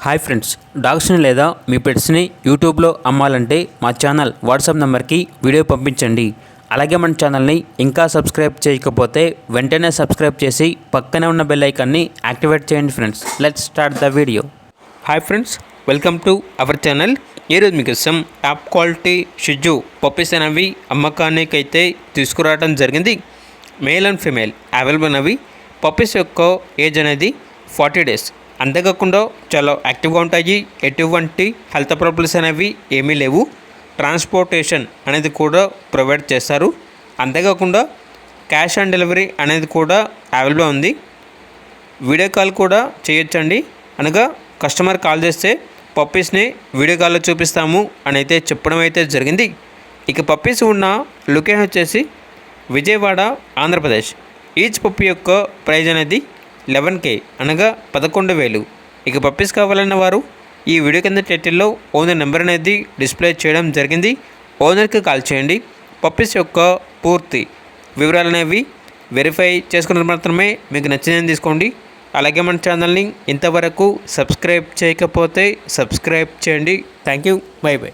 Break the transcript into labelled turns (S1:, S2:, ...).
S1: Hi friends, డాగ్స్ని లేదా మీ పెట్స్ని యూట్యూబ్లో అమ్మాలంటే మా ఛానల్ వాట్సాప్ నెంబర్కి వీడియో పంపించండి. అలాగే మన ఛానల్ని ఇంకా సబ్స్క్రైబ్ చేయకపోతే వెంటనే సబ్స్క్రైబ్ చేసి పక్కనే ఉన్న బెల్ ఐకాన్ని యాక్టివేట్ చేయండి friends. Let's start the video. Hi friends, welcome to our channel. ఈరోజు మీకోసం టాప్ క్వాలిటీ షిజు పప్పీస్ అనేవి అమ్మకానికి అయితే తీసుకురావడం జరిగింది. మేల్ అండ్ ఫీమేల్ అవైలబుల్ అనేవి. పప్పీస్ యొక్క ఏజ్ అనేది 40 days. అంతేకాకుండా చాలా యాక్టివ్గా ఉంటాయి. ఎటువంటి హెల్త్ ప్రాబ్లమ్స్ అనేవి ఏమీ లేవు. ట్రాన్స్పోర్టేషన్ అనేది కూడా ప్రొవైడ్ చేస్తారు. అంతేకాకుండా క్యాష్ ఆన్ డెలివరీ అనేది కూడా అవైలబుల్ ఉంది. వీడియో కాల్ కూడా చేయొచ్చండి. అనగా కస్టమర్ కాల్ చేస్తే పప్పీస్ని వీడియో కాల్లో చూపిస్తాము అని అయితే చెప్పడం అయితే జరిగింది. ఇక పప్పీస్ ఉన్న లొకేషన్ వచ్చేసి విజయవాడ, ఆంధ్రప్రదేశ్. ఈచ్ పప్పీ యొక్క ప్రైజ్ అనేది 11K అనగా 11,000. ఇక పప్పీస్ కావాలన్న వారు ఈ వీడియో కింద టైటిల్లో ఓనర్ నెంబర్ అనేది డిస్ప్లే చేయడం జరిగింది. ఓనర్కి కాల్ చేయండి. పప్పీస్ యొక్క పూర్తి వివరాలు అనేవి వెరిఫై చేసుకున్న మాత్రమే మీకు నచ్చిందని తీసుకోండి. అలాగే మన ఛానల్ని ఇంతవరకు సబ్స్క్రైబ్ చేయకపోతే సబ్స్క్రైబ్ చేయండి. Thank you. By by.